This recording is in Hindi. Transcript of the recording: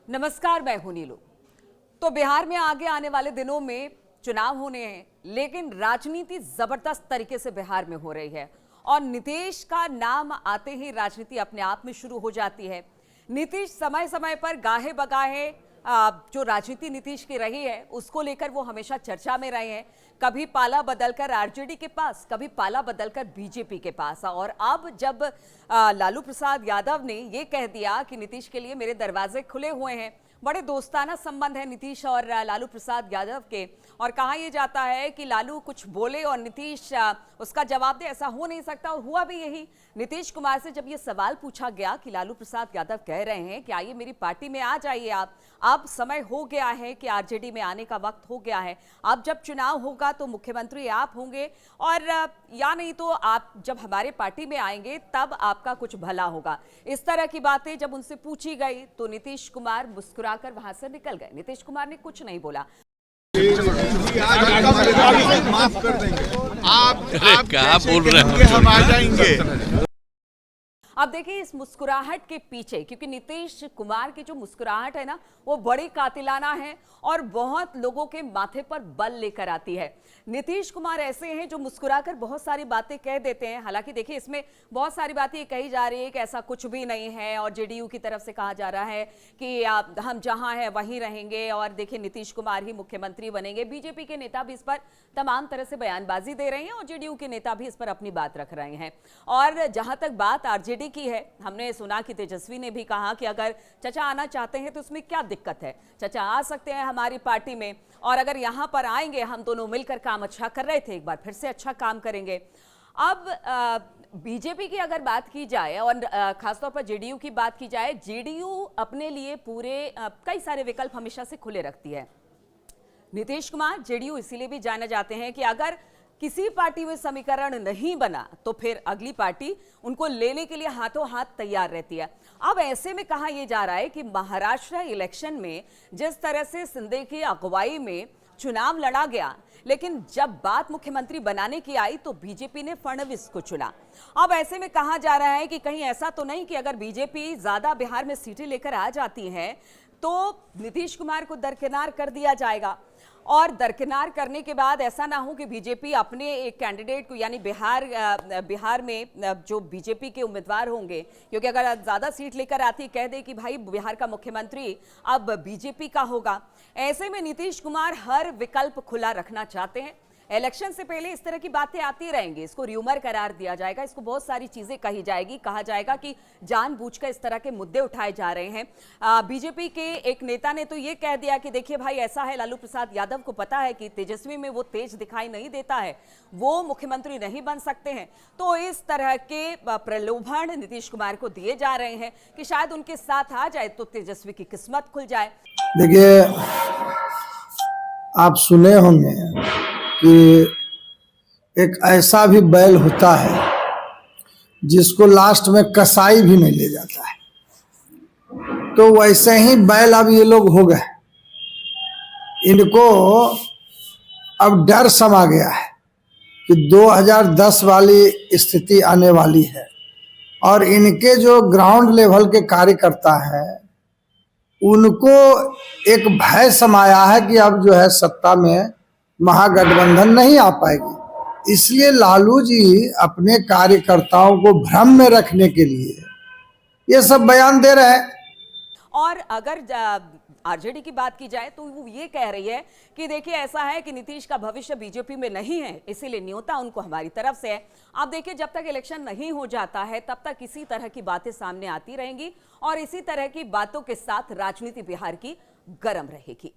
नमस्कार, मैं हूं नीलू। तो बिहार में आगे आने वाले दिनों में चुनाव होने हैं, लेकिन राजनीति जबरदस्त तरीके से बिहार में हो रही है और नीतीश का नाम आते ही राजनीति अपने आप में शुरू हो जाती है। नीतीश समय समय पर गाहे बगाहे जो राजनीति नीतीश की रही है उसको लेकर वो हमेशा चर्चा में रहे हैं। कभी पाला बदलकर आरजेडी के पास, कभी पाला बदलकर बीजेपी के पास, और अब जब लालू प्रसाद यादव ने ये कह दिया कि नीतीश के लिए मेरे दरवाजे खुले हुए हैं, बड़े दोस्ताना संबंध है नीतीश और लालू प्रसाद यादव के, और कहा यह जाता है कि लालू कुछ बोले और नीतीश उसका जवाब दे, ऐसा हो नहीं सकता। और हुआ भी यही। नीतीश कुमार से जब ये सवाल पूछा गया कि लालू प्रसाद यादव कह रहे हैं कि आइए मेरी पार्टी में आ जाइए आप, अब समय हो गया है कि आरजेडी में आने का वक्त हो गया है, अब जब चुनाव होगा तो मुख्यमंत्री आप होंगे, और या नहीं तो आप जब हमारे पार्टी में आएंगे तब आपका कुछ भला होगा। इस तरह की बातें जब उनसे पूछी गई तो नीतीश कुमार मुस्कुराकर वहां से निकल गए। नीतीश कुमार ने कुछ नहीं बोला। माफ कर देंगे आप क्या बोल रहे हैं, हम आ जाएंगे। अब देखिए इस मुस्कुराहट के पीछे, क्योंकि नीतीश कुमार की जो मुस्कुराहट है ना वो बड़ी कातिलाना है और बहुत लोगों के माथे पर बल लेकर आती है। नीतीश कुमार ऐसे हैं जो मुस्कुराकर बहुत सारी बातें कह देते हैं। हालांकि देखिए इसमें बहुत सारी बातें कही जा रही है कि ऐसा कुछ भी नहीं है, और जेडीयू की तरफ से कहा जा रहा है कि हम जहां हैं वहीं रहेंगे और देखिए नीतीश कुमार ही मुख्यमंत्री बनेंगे। बीजेपी के नेता भी इस पर तमाम तरह से बयानबाजी दे रहे हैं और जेडीयू के नेता भी इस पर अपनी बात रख रहे हैं। और जहां तक बात आरजेडी की है, हमने सुना कि तेजस्वी ने भी कहा कि अगर चचा आना चाहते हैं तो उसमें क्या दिक्कत है, चचा आ सकते हैं हमारी पार्टी में, और अगर यहां पर आएंगे, हम दोनों मिलकर काम अच्छा कर रहे थे, एक बार फिर से अच्छा काम करेंगे। अब बीजेपी की अगर बात की जाए और खासतौर पर जेडीयू की बात की जाए, जेडीयू अपने लिए पूरे कई सारे विकल्प हमेशा से खुले रखती है। नीतीश कुमार जेडीयू इसीलिए भी जाने जाते हैं कि अगर किसी पार्टी में समीकरण नहीं बना तो फिर अगली पार्टी उनको लेने के लिए हाथों हाथ तैयार रहती है। अब ऐसे में कहा यह जा रहा है कि महाराष्ट्र इलेक्शन में जिस तरह से शिंदे की अगुवाई में चुनाव लड़ा गया, लेकिन जब बात मुख्यमंत्री बनाने की आई तो बीजेपी ने फडणवीस को चुना। अब ऐसे में कहा जा रहा है कि कहीं ऐसा तो नहीं कि अगर बीजेपी ज्यादा बिहार में सीटें लेकर आ जाती है तो नीतीश कुमार को दरकिनार कर दिया जाएगा, और दरकिनार करने के बाद ऐसा ना हो कि बीजेपी अपने एक कैंडिडेट को, यानी बिहार में जो बीजेपी के उम्मीदवार होंगे, क्योंकि अगर ज्यादा सीट लेकर आती कह दे कि भाई बिहार का मुख्यमंत्री अब बीजेपी का होगा। ऐसे में नीतीश कुमार हर विकल्प खुला रखना चाहते हैं। इलेक्शन से पहले इस तरह की बातें आती रहेंगी, इसको र्यूमर करार दिया जाएगा, इसको बहुत सारी चीजें कही जाएगी, कहा जाएगा कि जानबूझकर इस तरह के मुद्दे उठाए जा रहे हैं। बीजेपी के एक नेता ने तो ये कह दिया कि देखिए भाई ऐसा है, लालू प्रसाद यादव को पता है कि तेजस्वी में वो तेज दिखाई नहीं देता है, वो मुख्यमंत्री नहीं बन सकते हैं। तो इस तरह के प्रलोभन नीतीश कुमार को दिए जा रहे हैं कि शायद उनके साथ आ जाए तो तेजस्वी की किस्मत खुल जाए। देखिए आप सुने होंगे कि एक ऐसा भी बैल होता है जिसको लास्ट में कसाई भी नहीं ले जाता है, तो वैसे ही बैल अब ये लोग हो गए। इनको अब डर समा गया है कि 2010 वाली स्थिति आने वाली है, और इनके जो ग्राउंड लेवल के कार्यकर्ता हैं उनको एक भय समाया है कि अब जो है सत्ता में महागठबंधन नहीं आ पाएगी। इसलिए लालू जी अपने कार्यकर्ताओं को भ्रम में रखने के लिए ये सब बयान दे रहे हैं। और अगर आरजेडी की बात की जाए तो वो ये कह रही है कि देखिए ऐसा है कि नीतीश का भविष्य बीजेपी में नहीं है, इसीलिए न्योता उनको हमारी तरफ से है। आप देखिए जब तक इलेक्शन नहीं हो जाता है तब तक इसी तरह की बातें सामने आती रहेंगी और इसी तरह की बातों के साथ राजनीति बिहार की गर्म रहेगी।